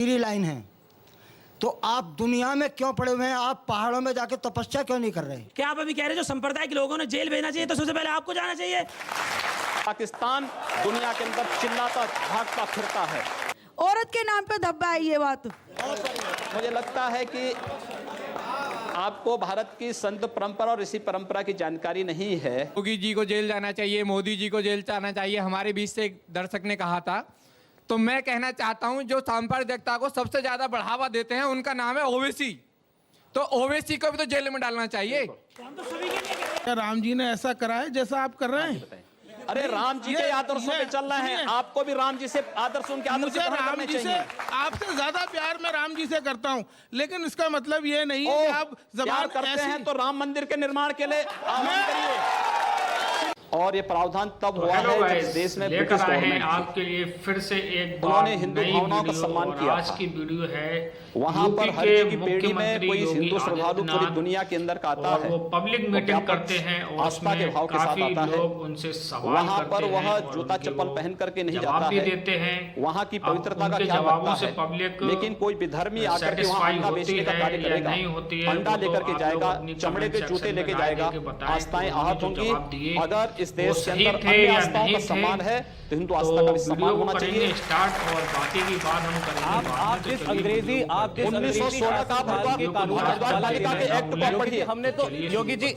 मेरी लाइन है, तो आप दुनिया में क्यों पड़े हुए हैं? आप पहाड़ों में जाके तपस्या क्यों नहीं कर रहे? क्या आप अभी कह रहे हैं जो संप्रदाय के लोगों ने जेल भेजना चाहिए, तो सबसे पहले आपको जाना चाहिए? पाकिस्तान दुनिया के अंदर चिल्लाता भागता फिरता है। औरत के नाम पे धब्बा है ये बात। मुझे लगता है कि आपको भारत की संत परंपरा और इसी परंपरा की जानकारी नहीं है। योगी जी को जेल जाना चाहिए, मोदी जी को जेल जाना चाहिए, हमारे बीच से एक दर्शक ने कहा था। तो मैं कहना चाहता हूं, जो सांप्रदायिकता को सबसे ज्यादा बढ़ावा देते हैं उनका नाम है ओवैसी। तो ओवैसी को भी तो जेल में डालना चाहिए। क्या राम जी ने ऐसा करा है जैसा आप कर रहे हैं? अरे राम जी के आदर्शों पे चल रहे हैं, आपको भी राम जी से आदर्श उनके आदर्श मुझे राम जी से आपसे ज्यादा प्यार मैं राम जी से करता हूं, लेकिन इसका मतलब ये नहीं है कि आप प्यार करते हैं तो राम मंदिर के निर्माण के लिए आह्वान करिए। और ये प्रावधान तब हुआ है जब देश में लेकर आए हैं आपके लिए फिर से एक बार उन्होंने हिंदू नई भावनाओं का वीडियो। सम्मान और किया आज था। की वीडियो है वहां पर यूपी हर के जगह पेड़ी में कोई मुख्यमंत्री हिंदू योगी श्रद्धालु पूरी आदित्यनाथ, दुनिया के अंदर का आता और है। वो पब्लिक मीटिंग करते हैं और आस्था के उसमें भाव के साथ काफी आता है। लोग उनसे सवाल वहां करते पर हैं वह और जूता उनके चप्पल वो पहन करके नहीं जवाब जाता भी है। देते हैं। वहां की पवित्रता का उनके ख्याल जवाबों रखता से है। पब्लिक लेकिन कोई विधर्मी आकर के वहां satisfy अंडा होती बेचने का है कार्य या करेगा, नहीं होती है, अंडा वो तो लेकर के आप जाएगा, लोग अपनी चमड़े के comment जूते section लेके में जाएगा, डाल के बताएं आस्थाएं कि आहत जो होंगी। जवाब दिए अगर इस वो देश के सही अंदर थे अन्य या आस्थाओं नहीं का थे, सम्मान है तो हिंदू तो आस्था का भी वीडियो सम्मान को होना करेंगे चाहिए। स्टार्ट और बाकी की बात हम करेंगे बाद में। आप जिस अंग्रेजी 1916 का भारतीय कानून हरिद्वार पालिका के एक्ट को पढ़िए। हमने तो योगी जी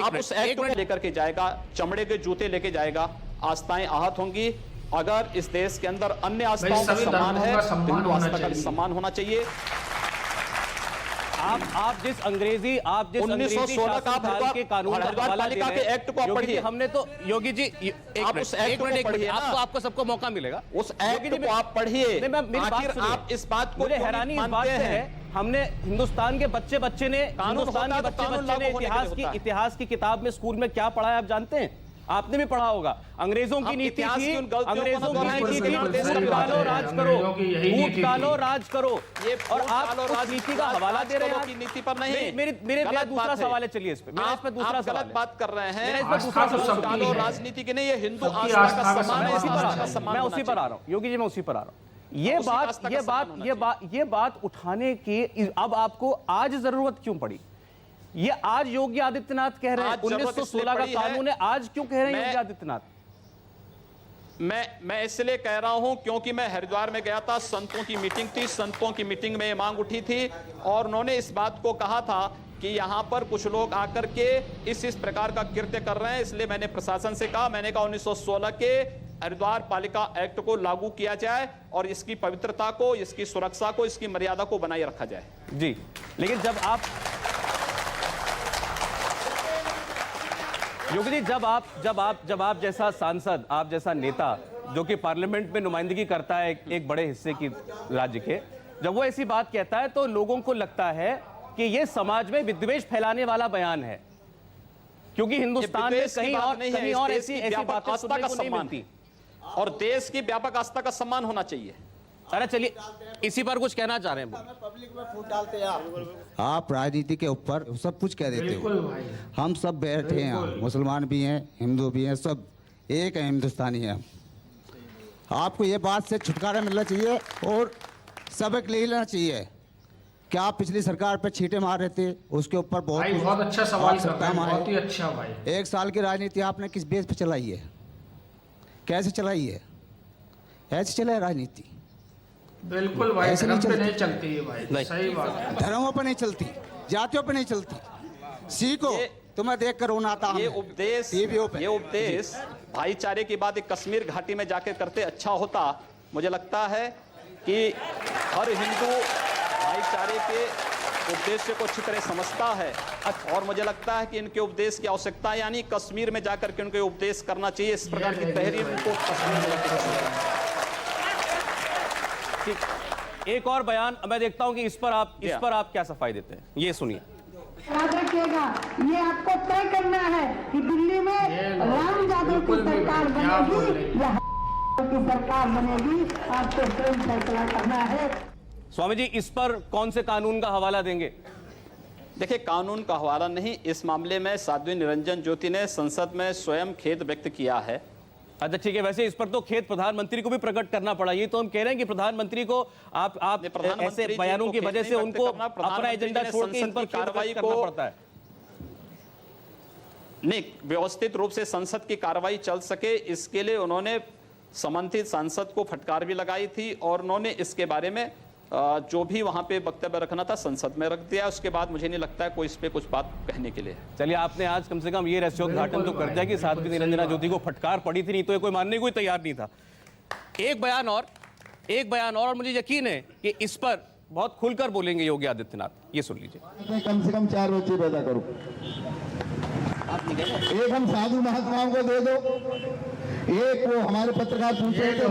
आप उस एक्ट को लेकर के जाएगा, चमड़े के जूते लेके जाएगा, आस्थाएं आहत होंगी। अगर इस देश के अंदर अन्य आस्थाओं का सभी सम्मान धर्मों है का तो सम्मान हिंदू होना आस्था का भी चाहिए। सम्मान होना चाहिए। आप जिस अंग्रेजी 1916 का शासन के कानून का हरिद्वार हवाला दे पालिका रहे के हैं। एक्ट को आप योगी जी, पढ़िए। हमने तो योगी जी आप उस एक्ट को पढ़िए ना। आपको सबको मौका मिलेगा। उस एक्ट को आप पढ़िए। आखिर आप इस बात को मुझे हैरानी इस बात से है, हमने हिंदुस्तान के बच्चे ने कानून होता है, इतिहास की किताब में स्कूल में क्या पढ़ा है आप जानते हैं? आपने भी पढ़ा होगा। अंग्रेजों की नीति थी, अंग्रेजों की नीति थी, भूत डालो राज करो, भूत डालो राज करो। और आप उस नीति का हवाला दे रहे हैं। नीति पर नहीं। मेरा दूसरा सवाल है, चलिए इस पे मेरा इस पे दूसरा सवाल गलत बात कर रहे हैं। मेरा इस पे दूसरा सवाल डालो राजनीति की नहीं, ये हिंदू आस्था का सम्मान है, इसी का सम्मान मैं होना उसी पर आ रहा हूं योगी जी, मैं उसी पर आ रहा हूं। ये बात उठाने की अब आपको आज जरूरत क्यों पड़ी? ये आज योगी आदित्यनाथ कह रहे हैं 1916 का कानून है, आज क्यों कह रहे हैं योगी आदित्यनाथ? मैं इसलिए कह रहा हूं क्योंकि मैं हरिद्वार में गया था, संतों की मीटिंग थी, संतों की मीटिंग में ये मांग उठी थी और उन्होंने इस बात को कहा था कि यहां पर कुछ लोग आकर के इस प्रकार का कृत्य कर रहे हैं। इसलिए मैंने प्रशासन से कहा, मैंने कहा 1916 के हरिद्वार पालिका एक्ट को लागू किया जाए और इसकी पवित्रता को, इसकी सुरक्षा को, इसकी मर्यादा को बनाए रखा जाए। जी, लेकिन जब आप योगी जी, जब आप जैसा सांसद, आप जैसा नेता जो कि पार्लियामेंट में नुमाइंदगी करता है एक बड़े हिस्से की राज्य के, जब वो ऐसी बात कहता है तो लोगों को लगता है कि ये समाज में विद्वेष फैलाने वाला बयान है, क्योंकि हिंदुस्तान में कहीं और ऐसी बातें सुनने को नहीं मिलती और देश की व्यापक आस्था का सम्मान होना चाहिए। अरे चलिए, इसी पर कुछ कहना चाह रहे हैं? पब्लिक में फूट डालते हैं आप राजनीति के ऊपर सब कुछ कह देते हो। हम सब बैठे हैं, मुसलमान भी हैं, हिंदू भी हैं, सब एक है, हिंदुस्तानी हैं। आपको ये बात से छुटकारा मिलना चाहिए और सबक ले लेना चाहिए। क्या आप पिछली सरकार पर छींटे मार रहे थे, उसके ऊपर बहुत अच्छा सवाल करता है, बहुत ही अच्छा भाई। 1 साल की राजनीति आपने किस बेस पे चलाई है, कैसे चलाई है? ऐसे चला है राजनीति? बिल्कुल भाई, ऐसे नहीं धर्म पे नहीं चलती है भाई, सही बात है। धर्मों पर नहीं चलती, जातियों पर नहीं चलती। सीखो, तुम्हें देख कर रोना आता। ये उपदेश भाईचारे की बात एक कश्मीर घाटी में जाकर करते अच्छा होता। मुझे लगता है कि हर हिंदू भाईचारे के उद्देश्य को अच्छी तरह समझता है और मुझे लगता है कि इनके उपदेश की आवश्यकता है, यानी कश्मीर में जाकर के उनके उपदेश करना चाहिए। इस प्रकार की तहरीर उनको कश्मीर में जाकर। एक और बयान मैं देखता हूं कि इस पर आप क्या सफाई देते हैं, ये सुनिए। याद रखिएगा, ये आपको तय करना है कि दिल्ली में राम यादव की सरकार बनेगी या की सरकार बनेगी, आपको स्वयं फैसला करना है। स्वामी जी, इस पर कौन से कानून का हवाला देंगे? देखिए, कानून का हवाला नहीं, इस मामले में साध्वी निरंजन ज्योति ने संसद में स्वयं खेद व्यक्त किया है। अच्छा ठीक है, वैसे इस पर तो खेद प्रधानमंत्री को भी प्रकट करना पड़ा। ये तो हम कह रहे हैं कि प्रधानमंत्री को आप ऐसे बयानों की वजह से उनको अपना एजेंडा छोड़ के इन पर कार्रवाई करना पड़ता है। नहीं, व्यवस्थित रूप से संसद की कार्रवाई चल सके इसके लिए उन्होंने संबंधित सांसद को फटकार भी लगाई थी और उन्होंने इसके बारे में जो भी वहां पे वक्तव्य रखना था संसद में रख दिया। उसके बाद मुझे नहीं लगता है कोई इस पे कुछ बात कहने के लिए। चलिए, आपने आज कम से कम ये रहस्योद्घाटन तो कर दिया कि साध्वी निरंजना ज्योति को फटकार पड़ी थी, नहीं तो ये कोई मानने को तैयार नहीं था। एक बयान और मुझे यकीन है कि इस पर बहुत खुलकर बोलेंगे योगी आदित्यनाथ। ये सुन लीजिए। कम से कम 4 बच्चे पैदा करो, एक हम साधु महात्माओं को दे दो, एक वो हमारे पत्रकार पूछे तो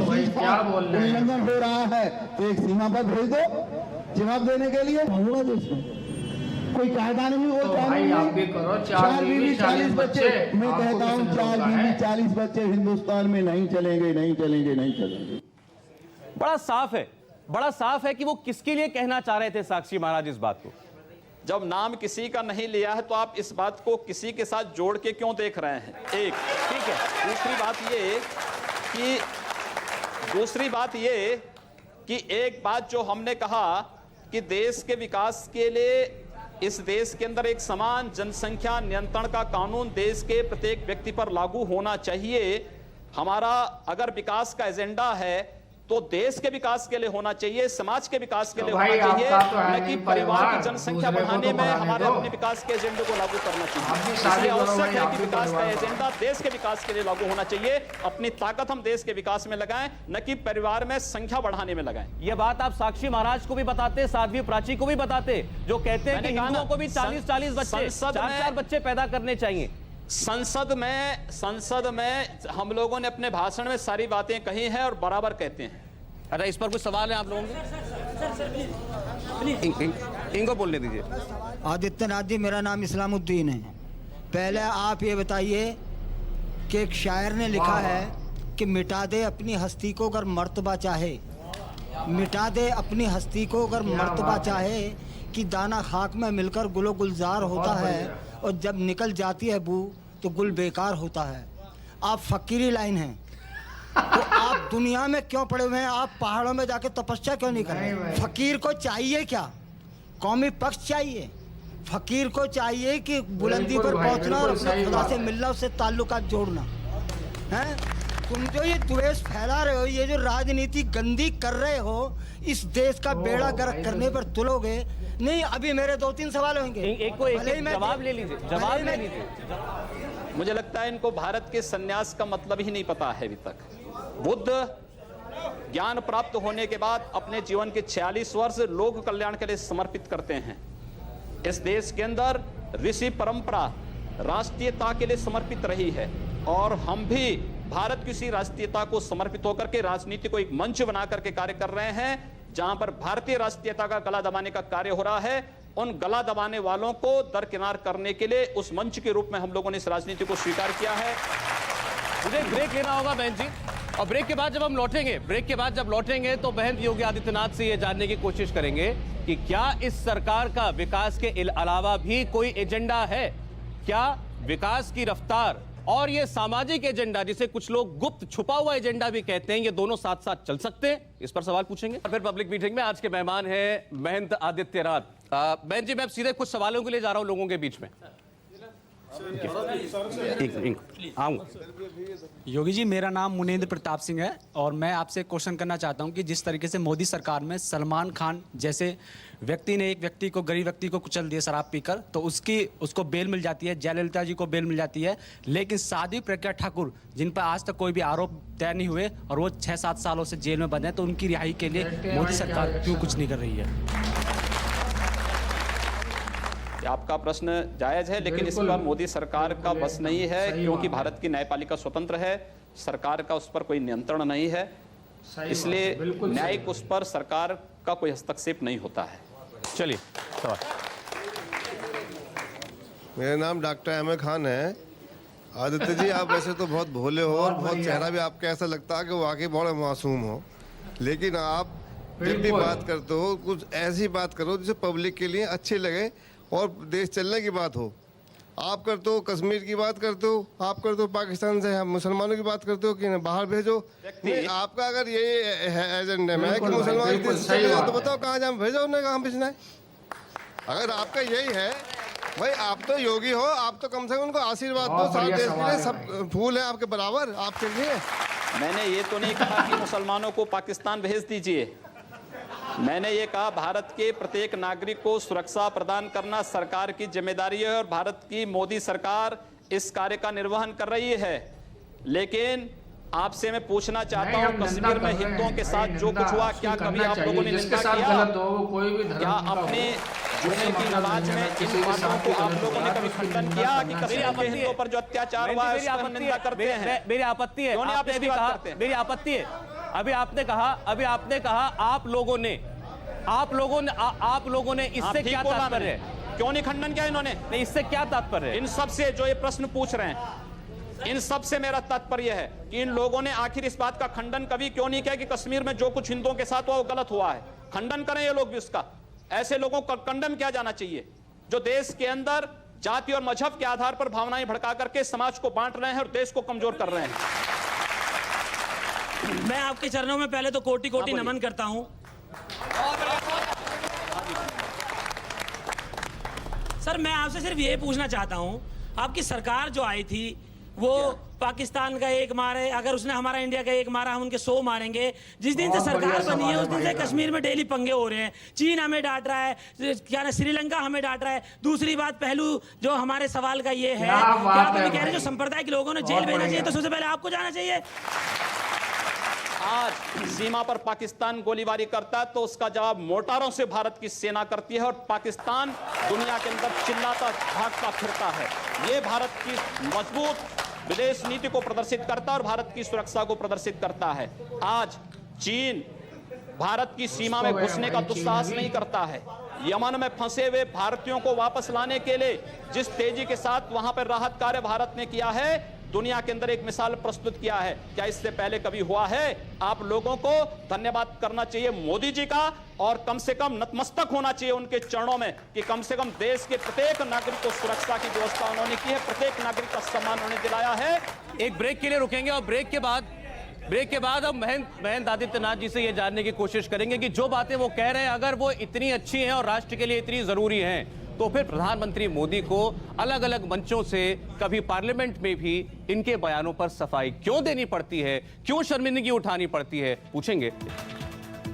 उल्लंघन हो रहा है तो एक सीमा पर भेज दो जवाब देने के लिए। कोई कायदा नहीं, वो भाई आप भी करो 4 बीवी 40 बच्चे। मैं कहता हूँ 4 बीवी 40 बच्चे हिंदुस्तान में नहीं चलेंगे, नहीं चलेंगे, नहीं चलेंगे। बड़ा साफ है कि वो किसके लिए कहना चाह रहे थे साक्षी महाराज इस बात को। जब नाम किसी का नहीं लिया है तो आप इस बात को किसी के साथ जोड़ के क्यों देख रहे हैं? एक ठीक है। दूसरी बात ये कि एक बात जो हमने कहा कि देश के विकास के लिए इस देश के अंदर एक समान जनसंख्या नियंत्रण का कानून देश के प्रत्येक व्यक्ति पर लागू होना चाहिए। हमारा अगर विकास का एजेंडा है तो देश के विकास के लिए होना चाहिए, समाज के विकास के लिए होना चाहिए, न कि परिवार की जनसंख्या बढ़ाने में हमारे अपने विकास के एजेंडे को लागू करना चाहिए। इसलिए आवश्यक है कि विकास का एजेंडा देश के विकास के लिए लागू होना चाहिए। अपनी ताकत हम देश के विकास में लगाएं, न कि परिवार में संख्या बढ़ाने में लगाएं। ये बात आप साक्षी महाराज को भी बताते, साध्वी प्राची को भी बताते, जो कहते हैं कि हिंदुओं को भी 40-40 बच्चे, 4-4 बच्चे पैदा करने चाहिए। संसद में हम लोगों ने अपने भाषण में सारी बातें कही हैं और बराबर कहते हैं। अच्छा, इस पर कुछ सवाल है आप लोगों के? इनको बोलने दीजिए। आदित्यनाथ जी, मेरा नाम इस्लामुद्दीन है। पहले आप ये बताइए कि एक शायर ने लिखा है कि मिटा दे अपनी हस्ती को अगर मर्तबा चाहे, मिटा दे अपनी हस्ती को अगर मर्तबा चाहे, कि दाना खाक में मिलकर गुलो गुलजार होता है और जब निकल जाती है बू तो गुल बेकार होता है। आप फकीरी लाइन हैं तो आप दुनिया में क्यों पड़े हुए हैं? आप पहाड़ों में जाके तपस्या क्यों नहीं कर रहे? फकीर को चाहिए क्या? कौमी पक्ष चाहिए? फकीर को चाहिए कि बुलंदी पर पहुंचना और अपने खुदा से मिलना, उससे ताल्लुकात जोड़ना है। तुम जो ये द्वेष फैला रहे हो, ये जो राजनीति गंदी कर रहे हो, इस देश का बेड़ा गर्क करने पर तुलोगे नहीं। अभी मेरे 2-3 सवाल होंगे, एक जवाब ले लीजिए। मुझे लगता है इनको भारत के सन्यास का मतलब ही नहीं पता है अभी तक। बुद्ध ज्ञान प्राप्त होने के बाद अपने जीवन के 46 वर्ष लोक कल्याण के लिए समर्पित करते हैं। इस देश के अंदर ऋषि परंपरा राष्ट्रीयता के लिए समर्पित रही है और हम भी भारत की उसी राष्ट्रीयता को समर्पित होकर के राजनीति को एक मंच बना करके कार्य कर रहे हैं, जहां पर भारतीय राष्ट्रीयता का गला दबाने का कार्य हो रहा है। उन गला दबाने वालों को दरकिनार करने के लिए उस मंच के रूप में हम लोगों ने इस राजनीति को स्वीकार किया है। मुझे ब्रेक लेना होगा बहन जी, और ब्रेक के बाद जब लौटेंगे तो बहन योगी आदित्यनाथ से ये जानने की कोशिश करेंगे कि क्या इस सरकार का विकास के अलावा भी कोई एजेंडा है? क्या विकास की रफ्तार और ये सामाजिक एजेंडा, जिसे कुछ लोग गुप्त छुपा हुआ एजेंडा भी कहते हैं, ये दोनों साथ साथ चल सकते हैं? इस पर सवाल पूछेंगे। फिर पब्लिक मीटिंग में आज के मेहमान हैं महंत आदित्यनाथ। बहन जी, मैं सीधे कुछ सवालों के लिए जा रहा हूं लोगों के बीच में। योगी जी, मेरा नाम मुनेंद्र प्रताप सिंह है और मैं आपसे क्वेश्चन करना चाहता हूं कि जिस तरीके से मोदी सरकार में सलमान खान जैसे व्यक्ति ने एक व्यक्ति को, गरीब व्यक्ति को कुचल दिया शराब पीकर, तो उसको बेल मिल जाती है, जयललिता जी को बेल मिल जाती है, लेकिन साध्वी प्रज्ञा ठाकुर जिन पर आज तक कोई भी आरोप तय नहीं हुए और वो 6-7 सालों से जेल में बंद हैं, तो उनकी रिहाई के लिए मोदी सरकार क्यों कुछ नहीं कर रही है? आपका प्रश्न जायज है, लेकिन इस पर मोदी सरकार का बस नहीं है, क्योंकि भारत की न्यायपालिका स्वतंत्र है, सरकार का उस पर कोई नियंत्रण नहीं है, इसलिए न्यायिक उस पर सरकार का कोई हस्तक्षेप नहीं होता है। चलिए, मेरा नाम डॉक्टर अहमद खान है। आदित्य जी, आप वैसे तो बहुत भोले हो और बहुत चेहरा भी आपका ऐसा लगता है कि वाकई बहुत मासूम हो, लेकिन आप जब भी बात करते हो कुछ ऐसी बात करो जिसे पब्लिक के लिए अच्छी लगे और देश चलने की बात हो। आप करते हो कश्मीर की बात करते हो, आप करते हो पाकिस्तान से हम मुसलमानों की बात करते हो कि बाहर भेजो। नहीं, आपका अगर ये एजेंडा है कि मुसलमान तो बताओ कहाँ जाए भेजो, उन्हें कहाँ भेजना है। अगर आपका यही है भाई, आप तो योगी हो, आप तो कम से कम उनको आशीर्वाद दो। सारे देश के लिए सब फूल है आपके बराबर, आपके लिए। मैंने ये तो नहीं कहा कि मुसलमानों को पाकिस्तान भेज दीजिए। मैंने ये कहा भारत के प्रत्येक नागरिक को सुरक्षा प्रदान करना सरकार की जिम्मेदारी है और भारत की मोदी सरकार इस कार्य का निर्वहन कर रही है। लेकिन आपसे मैं पूछना चाहता हूँ, कश्मीर में हिंदुओं के साथ जो कुछ हुआ, क्या कभी आप लोगों ने निंदा किया? क्या अपने जुमे की नमाज में इन बातों को आप लोगों ने कभी खंडन किया कि कश्मीर के हिंदुओं पर जो अत्याचार हुआ है उसकी हम निंदा करते हैं? मेरी आपत्ति है, आपने भी कहा, मेरी आपत्ति है। अभी आपने कहा आप लोगों ने इससे क्या तात्पर्य है? क्यों नहीं खंडन किया इन्होंने? नहीं, इससे क्या तात्पर्य है? इन सब से जो ये प्रश्न पूछ रहे हैं, इन सब से मेरा तात्पर्य है कि इन लोगों ने आखिर इस बात का खंडन कभी क्यों नहीं किया कि कश्मीर में जो कुछ हिंदुओं के साथ हुआ वो गलत हुआ है। खंडन करें ये लोग भी उसका। ऐसे लोगों को कंडम किया जाना चाहिए जो देश के अंदर जाति और मजहब के आधार पर भावनाएं भड़का करके समाज को बांट रहे हैं और देश को कमजोर कर रहे हैं। मैं आपके चरणों में पहले तो कोटि कोटि नमन करता हूं। सर, मैं आपसे सिर्फ ये पूछना चाहता हूं, आपकी सरकार जो आई थी वो पाकिस्तान का एक मारे, अगर उसने हमारा इंडिया का एक मारा हम उनके 100 मारेंगे। जिस दिन से सरकार बनी है उस दिन से कश्मीर में डेली पंगे हो रहे हैं। चीन हमें डांट रहा है, क्या ना श्रीलंका हमें डांट रहा है। दूसरी बात, पहलू जो हमारे सवाल का ये है, क्या आप कह रहे हैं जो संप्रदाय के लोगों ने जेल भेजना चाहिए तो सबसे पहले आपको जाना चाहिए? आज सीमा पर पाकिस्तान गोलीबारी करता है तो उसका जवाब मोटारों से भारत की सेना करती है और पाकिस्तान दुनिया के अंदर चिल्लाता भागता फिरता है। ये भारत की मजबूत विदेश नीति को प्रदर्शित करता है और भारत की सुरक्षा को प्रदर्शित करता है। आज चीन भारत की सीमा में घुसने का दुस्साहस नहीं करता है। यमन में फंसे हुए भारतीयों को वापस लाने के लिए जिस तेजी के साथ वहां पर राहत कार्य भारत ने किया है, दुनिया के अंदर एक मिसाल प्रस्तुत किया है। क्या इससे पहले कभी हुआ है? आप लोगों को धन्यवाद करना चाहिए मोदी जी का और कम से कम नतमस्तक होना चाहिए उनके चरणों में कि कम से कम देश के प्रत्येक नागरिक को सुरक्षा की व्यवस्था उन्होंने की है, प्रत्येक नागरिक का सम्मान उन्होंने दिलाया है। एक ब्रेक के लिए रुकेंगे और ब्रेक के बाद हम महेंद्र आदित्यनाथ जी से ये जानने की कोशिश करेंगे कि जो बातें वो कह रहे हैं अगर वो इतनी अच्छी हैं और राष्ट्र के लिए इतनी जरूरी हैं तो फिर प्रधानमंत्री मोदी को अलग अलग मंचों से कभी पार्लियामेंट में भी इनके बयानों पर सफाई क्यों देनी पड़ती है, क्यों शर्मिंदगी उठानी पड़ती है, पूछेंगे।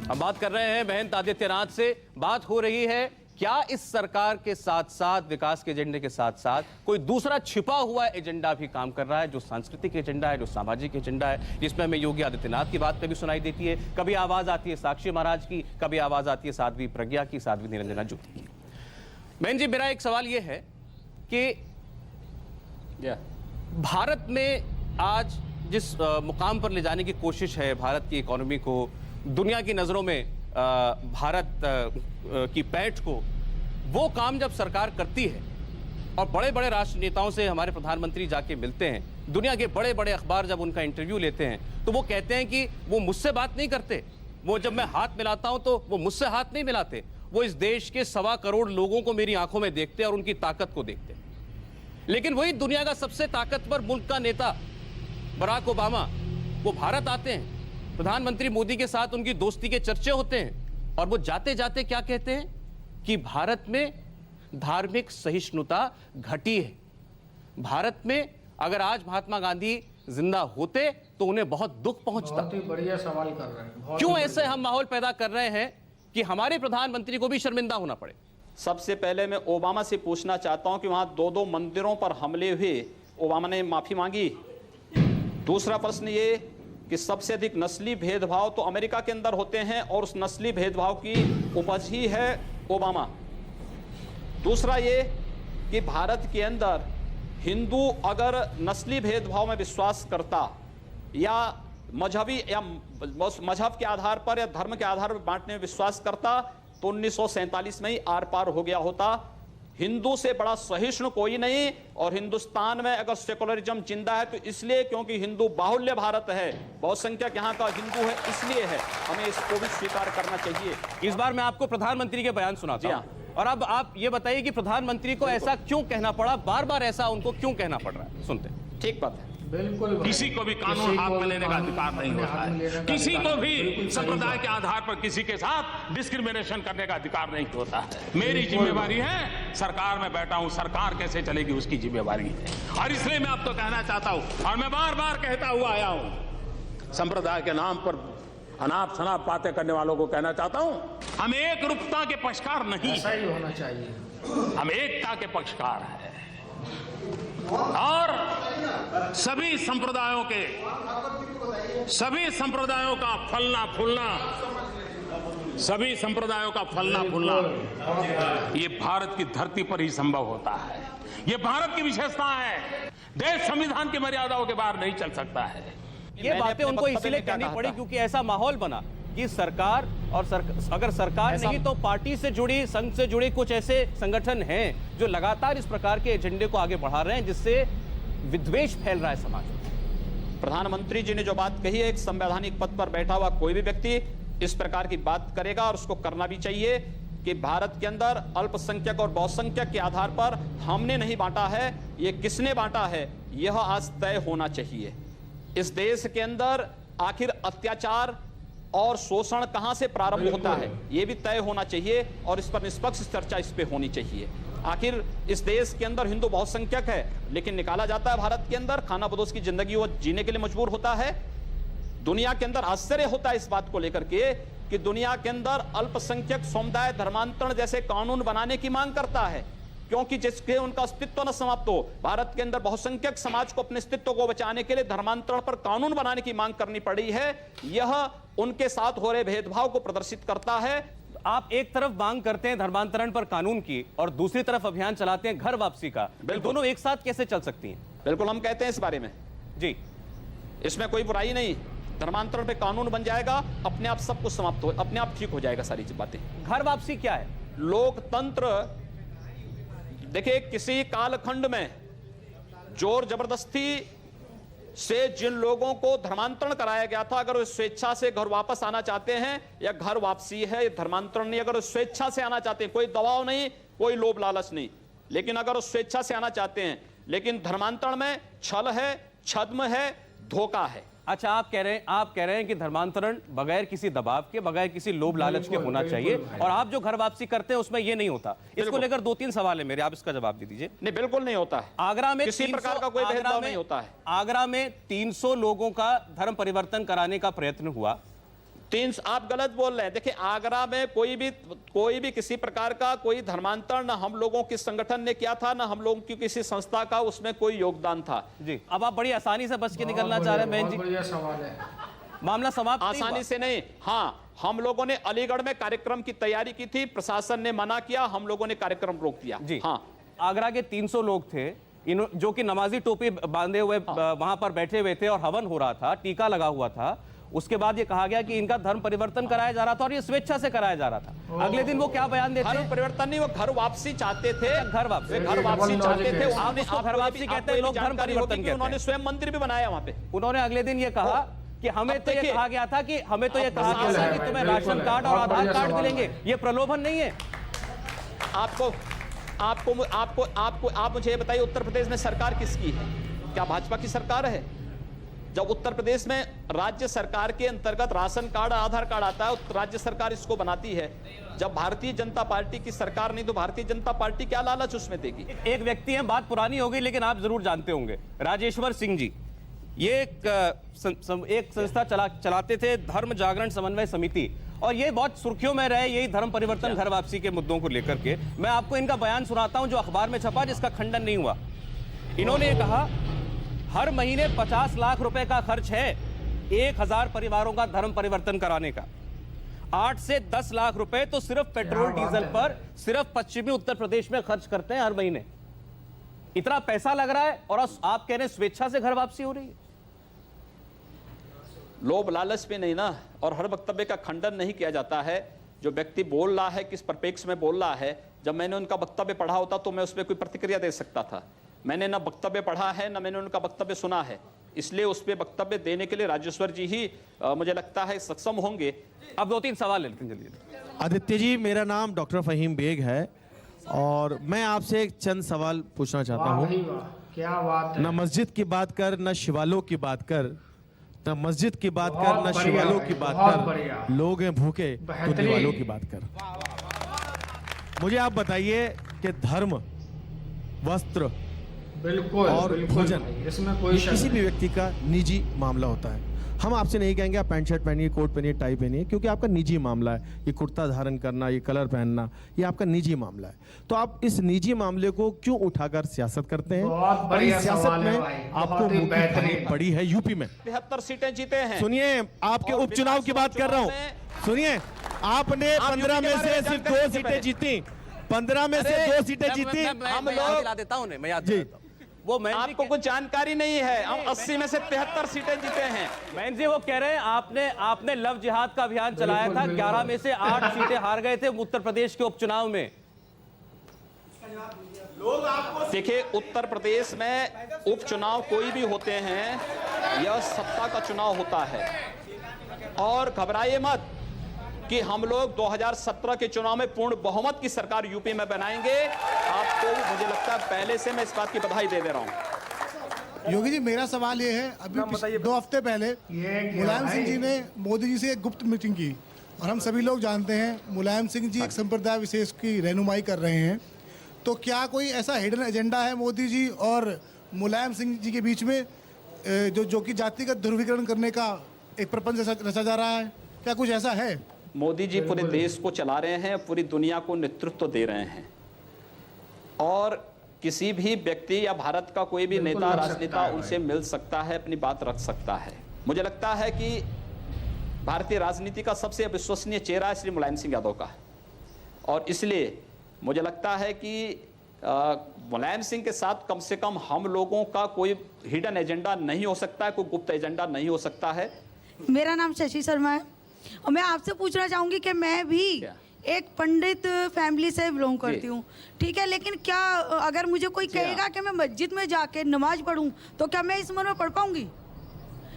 हम बात कर रहे हैं महेंद्र आदित्यनाथ से। बात हो रही है क्या इस सरकार के साथ साथ विकास के एजेंडे के साथ साथ कोई दूसरा छिपा हुआ एजेंडा भी काम कर रहा है, जो सांस्कृतिक एजेंडा है, जो सामाजिक एजेंडा है, जिसमें हमें योगी आदित्यनाथ की बात कभी सुनाई देती है, कभी आवाज आती है साक्षी महाराज की, कभी आवाज आती है साध्वी प्रज्ञा की, साध्वी निरंजना ज्योति की। बहन जी, मेरा एक सवाल यह है कि भारत में आज जिस मुकाम पर ले जाने की कोशिश है भारत की इकोनॉमी को, दुनिया की नजरों में भारत की पैठ को, वो काम जब सरकार करती है और बड़े बड़े राष्ट्र नेताओं से हमारे प्रधानमंत्री जाके मिलते हैं, दुनिया के बड़े बड़े अखबार जब उनका इंटरव्यू लेते हैं तो वो कहते हैं कि वो मुझसे बात नहीं करते, वो जब मैं हाथ मिलाता हूं तो वो मुझसे हाथ नहीं मिलाते, वो इस देश के 1.25 करोड़ लोगों को मेरी आंखों में देखते हैं और उनकी ताकत को देखते हैं। लेकिन वही दुनिया का सबसे ताकतवर मुल्क का नेता बराक ओबामा, वो भारत आते हैं, प्रधानमंत्री मोदी के साथ उनकी दोस्ती के चर्चे होते हैं और वो जाते जाते क्या कहते हैं कि भारत में धार्मिक सहिष्णुता घटी है। भारत में अगर आज महात्मा गांधी जिंदा होते तो उन्हें बहुत दुख पहुंचता। बहुत ही बढ़िया सवाल कर रहे हैं। क्यों ऐसे हम माहौल पैदा कर रहे हैं कि हमारे प्रधानमंत्री को भी शर्मिंदा होना पड़े? सबसे पहले मैं ओबामा से पूछना चाहता हूं कि वहां 2 मंदिरों पर हमले हुए, ओबामा ने माफी मांगी? दूसरा प्रश्न ये कि सबसे अधिक नस्ली भेदभाव तो अमेरिका के अंदर होते हैं और उस नस्ली भेदभाव की उपज ही है ओबामा। दूसरा ये कि भारत के अंदर हिंदू अगर नस्ली भेदभाव में विश्वास करता या मजहबी या मजहब के आधार पर या धर्म के आधार पर बांटने में विश्वास करता तो 1947 में ही आर पार हो गया होता। हिंदू से बड़ा सहिष्णु कोई नहीं और हिंदुस्तान में अगर सेकुलरिज्म जिंदा है तो इसलिए क्योंकि हिंदू बाहुल्य भारत है, बहुसंख्यक यहाँ का हिंदू है, इसलिए है। हमें इसको भी स्वीकार करना चाहिए। इस बार मैं आपको प्रधानमंत्री के बयान सुनाता हूं। और अब आप ये बताइए कि प्रधानमंत्री को ऐसा क्यों कहना पड़ा, बार बार ऐसा उनको क्यों कहना पड़ रहा है? सुनते हैं। ठीक बात है। बिल्कुल किसी को भी कानून हाथ में लेने का अधिकार नहीं होता है, किसी को भी संप्रदाय के आधार पर किसी के साथ डिस्क्रिमिनेशन करने का अधिकार नहीं होता है। मेरी जिम्मेवारी है, सरकार में बैठा हूं, सरकार कैसे चलेगी उसकी जिम्मेवारी है। और इसलिए मैं आपको कहना चाहता हूं, और मैं बार बार कहता हुआ आया हूं, संप्रदाय के नाम पर अनाप शनाप बातें करने वालों को कहना चाहता हूं, हम एक रूपता के पक्षकार नहीं, ऐसा ही होना चाहिए। हम एकता के पक्षकार हैं और सभी संप्रदायों का फलना फूलना ये भारत की धरती पर ही संभव होता है। ये भारत की विशेषता है। देश संविधान की मर्यादाओं के बाहर नहीं चल सकता है। ये बातें उनको इसलिए कहनी पड़ी क्योंकि ऐसा माहौल बना कि सरकार और अगर सरकार नहीं तो पार्टी से जुड़ी, संघ से जुड़ी कुछ ऐसे संगठन हैं जो लगातार इस प्रकार के एजेंडे को आगे बढ़ा रहे हैं, जिससे विद्वेष फैल रहा है समाज में। प्रधानमंत्री जी ने जो बात कही है, एक संवैधानिक पद पर बैठा हुआ कोई भी व्यक्ति इस प्रकार की बात करेगा और उसको करना भी चाहिए कि भारत के अंदर अल्पसंख्यक और बहुसंख्यक के आधार पर हमने नहीं बांटा है, ये किसने बांटा है, यह आज तय होना चाहिए। इस देश के अंदर आखिर अत्याचार और शोषण कहां से प्रारंभ होता है, यह भी तय होना चाहिए और इस पर निष्पक्ष चर्चा इस पे होनी चाहिए। आखिर इस देश के अंदर हिंदू बहुसंख्यक है, लेकिन निकाला जाता है भारत के अंदर, खाना बदोश की जिंदगी वो जीने के लिए मजबूर होता है। दुनिया के अंदर आश्चर्य होता है इस बात को लेकर के कि दुनिया के अंदर अल्पसंख्यक समुदाय धर्मांतरण जैसे कानून बनाने की मांग करता है, क्योंकि जिसके उनका अस्तित्व न समाप्त हो। भारत के अंदर बहुसंख्यक समाज को अपने अस्तित्व को बचाने के लिए धर्मांतरण पर कानून बनाने की मांग करनी पड़ी है। यह उनके साथ हो रहे भेदभाव को प्रदर्शित करता है। आप एक तरफ मांग करते हैं धर्मांतरण पर कानून की और दूसरी तरफ अभियान चलाते हैं घर वापसी का, दोनों एक साथ कैसे चल सकती हैं? बिल्कुल, हम कहते हैं इस बारे में जी, इसमें कोई बुराई नहीं। धर्मांतरण पे कानून बन जाएगा, अपने आप सब कुछ समाप्त हो, अपने आप ठीक हो जाएगा सारी बातें। घर वापसी क्या है? लोकतंत्र देखिए, किसी कालखंड में जोर जबरदस्ती से जिन लोगों को धर्मांतरण कराया गया था, अगर वो स्वेच्छा से घर वापस आना चाहते हैं, या घर वापसी है ये धर्मांतरण नहीं, अगर वो स्वेच्छा से आना चाहते हैं, कोई दबाव नहीं, कोई लोभ लालच नहीं, लेकिन अगर वो स्वेच्छा से आना चाहते हैं, लेकिन धर्मांतरण में छल है, छद्म है, धोखा है। अच्छा, आप कह रहे हैं कि धर्मांतरण बगैर किसी दबाव के, बगैर किसी लोभ लालच के होना चाहिए, और आप जो घर वापसी करते हैं उसमें ये नहीं होता। इसको लेकर 2-3 सवाल है मेरे, आप इसका जवाब दे दीजिए। नहीं, बिल्कुल नहीं होता है। आगरा में किसी प्रकार का कोई भेदभाव नहीं होता है। आगरा में 300 लोगों का धर्म परिवर्तन कराने का प्रयत्न हुआ। आप गलत बोल रहे हैं। देखिए, आगरा में कोई भी किसी प्रकार का कोई धर्मांतरण न हम लोगों के संगठन ने किया था, न हम लोगों की किसी संस्था का उसमें कोई योगदान था। जी, अब आप बड़ी आसानी से बच के निकलना चाह रहे हैं बहन जी। बढ़िया सवाल है। मामला समाप्त आसानी से नहीं। हाँ, हम लोगों ने अलीगढ़ में कार्यक्रम की तैयारी की थी, प्रशासन ने मना किया, हम लोगों ने कार्यक्रम रोक दिया। जी हाँ, आगरा के 300 लोग थे जो कि नमाजी टोपी बांधे हुए वहां पर बैठे हुए थे और हवन हो रहा था, टीका लगा हुआ था। उसके बाद ये कहा गया कि इनका धर्म परिवर्तन कराया जा रहा था और ये स्वेच्छा से कराया जा रहा था। अगले दिन वो क्या बयान देते हैं? धर्म परिवर्तन नहीं, वो घर वापसी चाहते थे। घर वापसी चाहते थे। आप उसको घर वापसी कहते हैं, लोग धर्म परिवर्तन कहते हैं। उन्होंने स्वयं मंदिर भी बनाया वहां पे। उन्होंने अगले दिन ये कहा कि हमें तो ये कहा गया था कि तुम्हें राशन कार्ड और आधार कार्ड मिलेंगे। ये प्रलोभन नहीं है? आप मुझे बताइए, उत्तर प्रदेश में सरकार किसकी है? क्या भाजपा की सरकार है? जब उत्तर प्रदेश में राज्य सरकार के अंतर्गत राशन कार्ड, आधार कार्ड आता है, राज्य सरकार इसको बनाती है। जब भारतीय जनता पार्टी की सरकार नहीं, तो भारतीय जनता पार्टी क्या लालच उसमें देगी? एक व्यक्ति है, बात पुरानी हो गई लेकिन आप जरूर जानते होंगे, राजेश्वर सिंह जी। ये एक संस्था चलाते थे, धर्म जागरण समन्वय समिति, और ये बहुत सुर्खियों में रहे, यही धर्म परिवर्तन, घर वापसी के मुद्दों को लेकर के। मैं आपको इनका बयान सुनाता हूं जो अखबार में छपा, जिसका खंडन नहीं हुआ। इन्होंने कहा, हर महीने 50 लाख रुपए का खर्च है 1000 परिवारों का धर्म परिवर्तन कराने का। 8 से 10 लाख रुपए तो सिर्फ पेट्रोल डीजल पर सिर्फ पश्चिमी उत्तर प्रदेश में खर्च करते हैं हर महीने। इतना पैसा लग रहा है और आप कह रहे हैं स्वेच्छा से घर वापसी हो रही है। लोभ लालच पे नहीं ना, और हर वक्तव्य का खंडन नहीं किया जाता है। जो व्यक्ति बोल रहा है, किस परिप्रेक्ष्य में बोल रहा है, जब मैंने उनका वक्तव्य पढ़ा होता तो मैं उस पर कोई प्रतिक्रिया दे सकता था। मैंने ना वक्तव्य पढ़ा है, ना मैंने उनका वक्तव्य सुना है, इसलिए उस पर वक्तव्य देने के लिए राजेश्वर जी ही मुझे लगता है सक्षम होंगे। अब 2-3 सवाल लेते हैं, जल्दी। आदित्य जी, मेरा नाम डॉक्टर फहीम बेग है। और मैं आपसे एक चंद सवाल पूछना चाहता हूँ। क्या बात है। न मस्जिद की बात कर, न शिवालों की बात कर, न मस्जिद की बात कर, न शिवालों की बात कर, लोग हैं भूखे तो दीवालों की बात कर। मुझे आप बताइए कि धर्म, वस्त्र बिल्कुल और भोजन इसमें कोई शक किसी भी व्यक्ति का निजी मामला होता है। हम आपसे नहीं कहेंगे आप पैंट शर्ट पहनिए, कोट पहनिए, टाई पहनिए, क्योंकि आपका निजी मामला है। ये कुर्ता धारण करना, ये कलर पहनना, ये आपका निजी मामला है। तो आप इस निजी मामले को क्यों उठाकर सियासत करते हैं? बहुत और बढ़िया इस सियासत सवाल है में भाई, आपको बहुत ही मुंह की बेहतरीन। खानी पड़ी है यूपी में। 73 सीटें जीते हैं। सुनिए, आपके और उपचुनाव की बात कर रहा हूँ। सुनिए, आपने आप 15 यूपी में के बारे से में सिर्फ जानकारी 2 सीटें जीती। 15 में से 2 सीटें जीती। हम लोग दिला देता हूं, मैं याद दिलाता हूं। वो आपको कुछ जानकारी नहीं है। हम 80 में से 73 सीटें जीते हैं। मैन जी वो कह रहे हैं आपने लव जिहाद का अभियान चलाया था। 11 में से 8 सीटें हार गए थे उत्तर प्रदेश के उपचुनाव में। देखिए, उत्तर प्रदेश में उपचुनाव कोई भी होते हैं, यह सत्ता का चुनाव होता है। और घबराइए मत कि हम लोग 2017 के चुनाव में पूर्ण बहुमत की सरकार यूपी में बनाएंगे। आपको मुझे लगता है पहले से मैं इस बात की बधाई दे रहा हूं। योगी जी, मेरा सवाल ये है, अभी 2 हफ्ते पहले मुलायम सिंह जी ने मोदी जी से एक गुप्त मीटिंग की, और हम सभी लोग जानते हैं मुलायम सिंह जी एक संप्रदाय विशेष की रहनुमाई कर रहे हैं। तो क्या कोई ऐसा हिडन एजेंडा है मोदी जी और मुलायम सिंह जी के बीच में, जो कि जातिगत ध्रुवीकरण करने का एक प्रपंच रचा जा रहा है? क्या कुछ ऐसा है? मोदी जी पूरे देश को चला रहे हैं, पूरी दुनिया को नेतृत्व दे रहे हैं। और किसी भी व्यक्ति या भारत का कोई भी नेता, राजनेता उनसे मिल सकता है, अपनी बात रख सकता है। मुझे लगता है कि भारतीय राजनीति का सबसे अविश्वसनीय चेहरा है श्री मुलायम सिंह यादव का। और इसलिए मुझे लगता है कि मुलायम सिंह के साथ कम से कम हम लोगों का कोई हिडन एजेंडा नहीं हो सकता है, कोई गुप्त एजेंडा नहीं हो सकता है। मेरा नाम शशि शर्मा है और मैं आपसे पूछना चाहूंगी कि मैं भी एक पंडित फैमिली से बिलोंग करती हूँ, ठीक है, लेकिन क्या अगर मुझे कोई कहेगा कि मैं मस्जिद में जाके नमाज पढ़ूं तो क्या मैं इस उम्र में पढ़ पाऊंगी?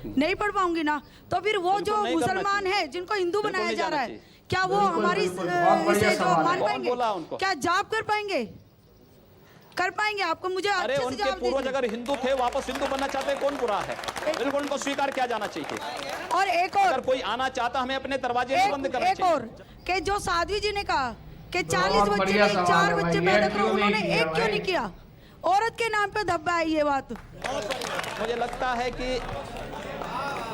नहीं पढ़ पाऊंगी ना। तो फिर वो जो मुसलमान है जिनको हिंदू बनाया जा रहा है, क्या वो हमारी इसे जो मान पाएंगे? क्या जॉब कर पाएंगे? कर पाएंगे? आपको मुझे अरे अच्छे से उनके जवाब पूर्वज दीजिए। अगर हिंदू थे, वापस हिंदू बनना चाहते, कौन बुरा है? बिल्कुल उनको स्वीकार किया जाना चाहिए। और एक और, अगर कोई आना चाहता, हमें अपने दरवाजे नहीं बंद करना एक चाहिए। और कि जो साध्वी जी ने कहा कि 40 बच्चे नहीं 4 बच्चे पैदा करो, उन्होंने एक क्यों नहीं किया? औरत के नाम पे धब्बा है ये बात। मुझे लगता है कि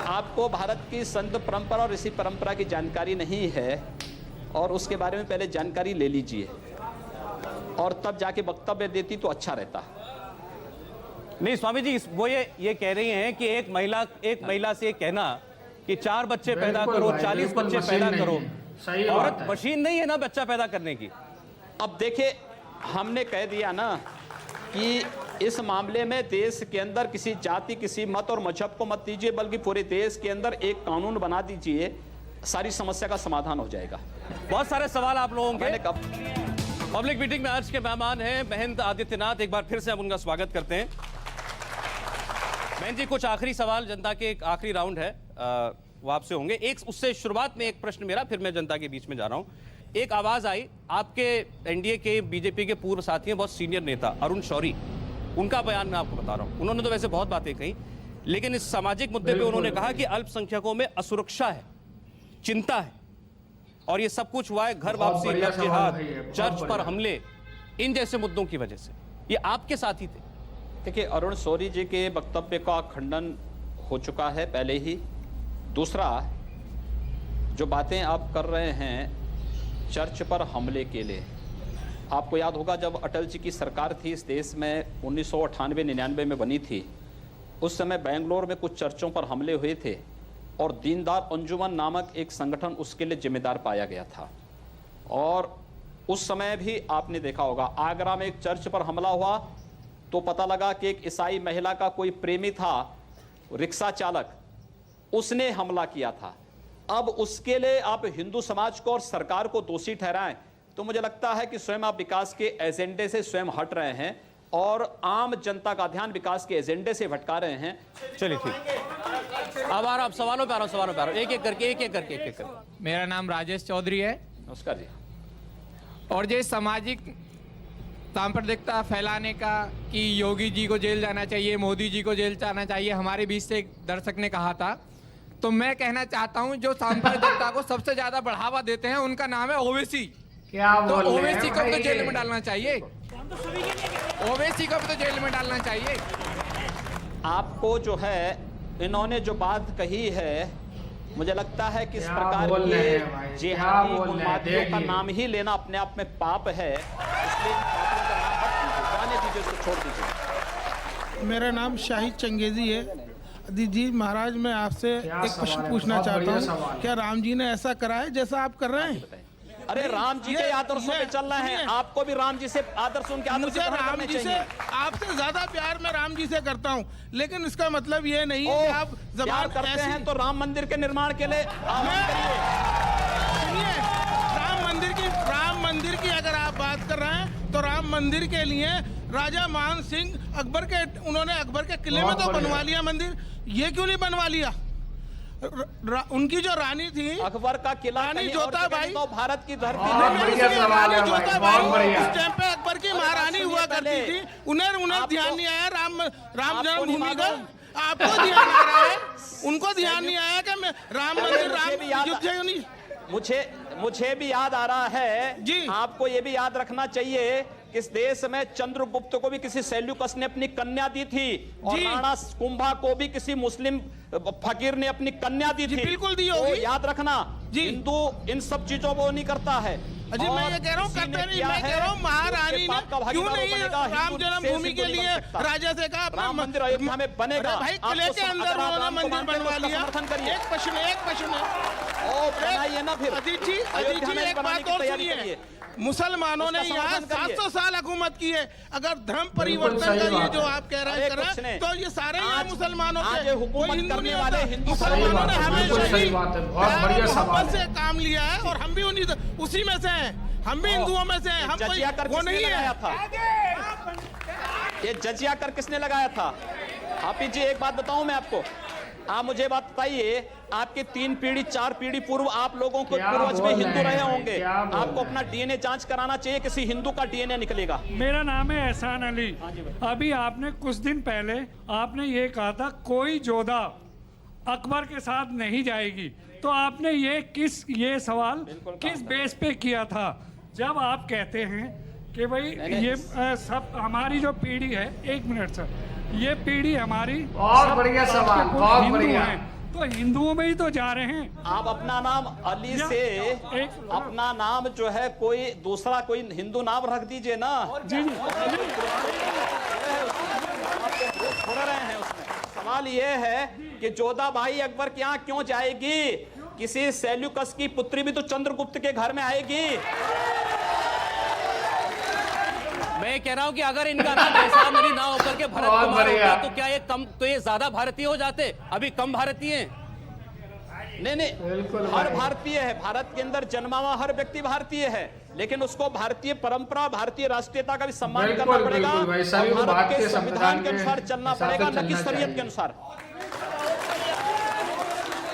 आपको भारत की संत परंपरा और ऋषि परंपरा की जानकारी नहीं है, और उसके बारे में पहले जानकारी ले लीजिए और तब जाके वक्तव्य देती तो अच्छा रहता। नहीं स्वामी जी, वो ये कह रही हैं कि एक महिला से कहना कि 4 बच्चे पैदा करो, 40 बच्चे पैदा करो, औरत मशीन नहीं है ना बच्चा पैदा करने की। अब देखिए, हमने कह दिया ना कि इस मामले में देश के अंदर किसी जाति, किसी मत और मजहब को मत दीजिए, बल्कि पूरे देश के अंदर एक कानून बना दीजिए, सारी समस्या का समाधान हो जाएगा। बहुत सारे सवाल आप लोगों के। मैंने कब पब्लिक मीटिंग में आज के मेहमान हैं महंत आदित्यनाथ। एक बार फिर से हम उनका स्वागत करते हैं। बहन जी, कुछ आखिरी सवाल, जनता के एक आखिरी राउंड है, वो आपसे होंगे। एक उससे शुरुआत में एक प्रश्न मेरा, फिर मैं जनता के बीच में जा रहा हूं। एक आवाज आई आपके एनडीए के बीजेपी के पूर्व साथी हैं, बहुत सीनियर नेता अरुण शौरी, उनका बयान मैं आपको बता रहा हूं। उन्होंने तो वैसे बहुत बातें कही, लेकिन इस सामाजिक मुद्दे पे उन्होंने कहा कि अल्पसंख्यकों में असुरक्षा है, चिंता है, और ये सब कुछ हुआ है घर वापसी, लव जिहाद, चर्च पर हमले, इन जैसे मुद्दों की वजह से। ये आपके साथी थे। देखिए, अरुण शौरी जी के वक्तव्य का खंडन हो चुका है पहले ही। दूसरा, जो बातें आप कर रहे हैं चर्च पर हमले के लिए, आपको याद होगा जब अटल जी की सरकार थी इस देश में, 1998-99 में बनी थी, उस समय बेंगलोर में कुछ चर्चों पर हमले हुए थे और दीनदयाल अंजुमन नामक एक संगठन उसके लिए जिम्मेदार पाया गया था। और उस समय भी आपने देखा होगा, आगरा में एक चर्च पर हमला हुआ तो पता लगा कि एक ईसाई महिला का कोई प्रेमी था, रिक्शा चालक, उसने हमला किया था। अब उसके लिए आप हिंदू समाज को और सरकार को दोषी ठहराएं तो मुझे लगता है कि स्वयं आप विकास के एजेंडे से स्वयं हट रहे हैं और आम जनता का ध्यान विकास के एजेंडे से भटका रहे हैं। चलिए ठीक, अब आ रहा, अब सवालों पे आ रहा हूं, एक एक करके। मेरा नाम राजेश चौधरी है। नमस्कार जी। और ये सामाजिक सांप्रदायिकता फैलाने का कि योगी जी को जेल जाना चाहिए, मोदी जी को जेल जाना चाहिए, हमारे बीच से एक दर्शक ने कहा था। तो मैं कहना चाहता हूं जो सांप्रदायिकता को सबसे ज्यादा बढ़ावा देते हैं उनका नाम है ओवैसी। क्या तो बोल रहे हैं ओवैसी को भी तो भाई? जेल में डालना चाहिए, ओवैसी को भी तो जेल में डालना चाहिए। आपको जो है इन्होंने जो बात कही है, मुझे लगता है कि इस क्या प्रकार बोल रहे हैं भाई? की क्या जिहादी बोल रहे हैं? उन्मादियों का देखिए। नाम ही लेना अपने आप में पाप है, इसलिए इन पापों का नाम मत लीजिए, जाने दीजिए, उसको छोड़ दीजिए। मेरा नाम शाहिद चंगेजी है। जी महाराज, मैं आपसे क्या एक सवाल प्रश्न है? पूछना बहुत चाहता बढ़िया हूँ, सवाल है। क्या राम जी ने ऐसा करा है जैसा आप कर रहे हैं? अरे राम जी के आदर्शों पे चल रहे हैं, आपको भी राम जी से आदर्श उनके आदर्श मुझे ग्रहण राम करने जी से, चाहिए। आपसे ज्यादा प्यार मैं राम जी से करता हूँ, लेकिन इसका मतलब ये नहीं है कि आप प्यार जबान करते ऐसी हैं तो राम मंदिर के निर्माण के लिए आह्वान करिए। सुनिए, राम मंदिर की अगर आप बात कर रहे हैं तो राम मंदिर के लिए राजा मान सिंह उन्होंने अकबर के किले में तो बनवा लिया मंदिर, ये क्यों नहीं बनवा लिया? उनकी जो रानी थी अकबर का किला रानी कहीं और जगह जोताबाई, नहीं, तो भारत की धरती बहुत में बढ़िया सवाल है भाई, बहुत बढ़िया। उस टाइम पे अकबर की महारानी हुआ करती थी, उन्हें ध्यान नहीं आया राम जन्मभूमि का। आपको ध्यान आ रहा है, उनको ध्यान नहीं आया कि मैं राम मंदिर मुझे भी याद आ रहा है जी। आपको ये भी याद रखना चाहिए कि इस देश में चंद्रगुप्त को भी किसी सेल्यूकस ने अपनी कन्या दी थी और जी। राणा कुंभा को भी किसी मुस्लिम फकीर ने अपनी कन्या दी थी। बिल्कुल दी तो होगी। याद रखना, जी। हिंदू इन सब चीजों को नहीं करता है। अजी मैं ये कह रहा हूँ करते नहीं, मैं कह रहा हूँ महारानी ने क्यों नहीं राम जन्मभूमि के लिए राजा से कहा राम मंदिर अयोध्या में बनेगा। अरे भाई किले के अंदर उन्होंने मंदिर बनवा लिया। एक प्रश्न बनाइए ना फिर। अजीत जी एक बात और सुनिए, मुसलमानों ने यहाँ 700 साल हुकूमत की है। अगर धर्म परिवर्तन का ये जो आप कह रहे हैं तो ये सारे यहाँ मुसलमानों के, कोई हिंदू नहीं होता। मुसलमानों ने हमेशा ही मोहब्बत से काम लिया है और हम भी उसी में से हैं, हम भी हिंदुओं में से हैं, हम कोई वो नहीं है। ये जजिया कर किसने लगाया था? हाफिज जी एक बात बताऊं मैं आपको, आप मुझे बात बताइए, आपके 3 पीढ़ी 4 पीढ़ी पूर्व आप लोगों को पूर्वज में हिंदू रहे होंगे, आपको अपना डीएनए जांच कराना चाहिए, किसी हिंदू का डीएनए निकलेगा। मेरा नाम है एहसान अली। अभी आपने कुछ दिन पहले आपने ये कहा था कोई जोधा अकबर के साथ नहीं जाएगी, तो आपने ये सवाल किस बेस पे किया था? जब आप कहते हैं कि भाई ये सब हमारी जो पीढ़ी है, 1 मिनट सर, ये पीढ़ी हमारी बहुत बढ़िया सवाल, बहुत बढ़िया। तो हिंदुओं में ही तो जा रहे हैं। आप अपना नाम अली से अपना नाम जो है कोई दूसरा कोई हिंदू नाम रख दीजिए ना। जी जी छोड़ रहे हैं उसमें। सवाल ये है कि जोधा भाई अकबर के यहाँ क्यों जाएगी? किसी सेल्यूकस की पुत्री भी तो चंद्रगुप्त के घर में आएगी। मैं कह रहा हूं कि अगर इनका नाम एहसान अली ना होकर के भरत कुमार होता तो क्या ये ज्यादा भारतीय हो जाते? अभी कम भारतीय हैं। नहीं हर भारतीय है, भारत के अंदर जन्मा हुआ हर व्यक्ति भारतीय है, लेकिन उसको भारतीय परंपरा, भारतीय राष्ट्रीयता का भी सम्मान करना पड़ेगा और भारत के संविधान के अनुसार चलना पड़ेगा, न कि शरीयत के अनुसार।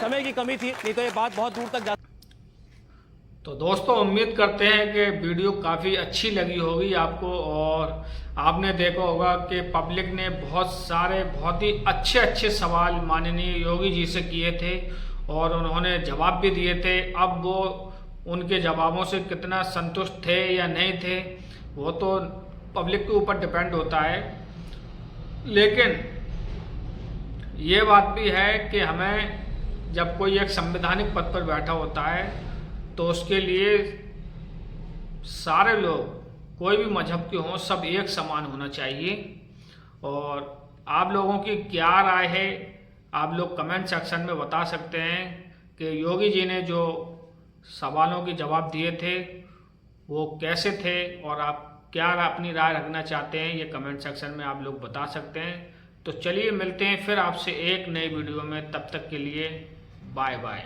समय की कमी थी, नहीं तो ये बात बहुत दूर तक जा। तो दोस्तों उम्मीद करते हैं कि वीडियो काफ़ी अच्छी लगी होगी आपको, और आपने देखा होगा कि पब्लिक ने बहुत ही अच्छे सवाल माननीय योगी जी से किए थे और उन्होंने जवाब भी दिए थे। अब वो उनके जवाबों से कितना संतुष्ट थे या नहीं थे वो तो पब्लिक के ऊपर डिपेंड होता है, लेकिन ये बात भी है कि हमें जब कोई एक संवैधानिक पद पर बैठा होता है तो उसके लिए सारे लोग, कोई भी मजहब के हों, सब एक समान होना चाहिए। और आप लोगों की क्या राय है आप लोग कमेंट सेक्शन में बता सकते हैं कि योगी जी ने जो सवालों के जवाब दिए थे वो कैसे थे, और आप क्या अपनी राय रखना चाहते हैं ये कमेंट सेक्शन में आप लोग बता सकते हैं। तो चलिए मिलते हैं फिर आपसे एक नई वीडियो में, तब तक के लिए बाय बाय।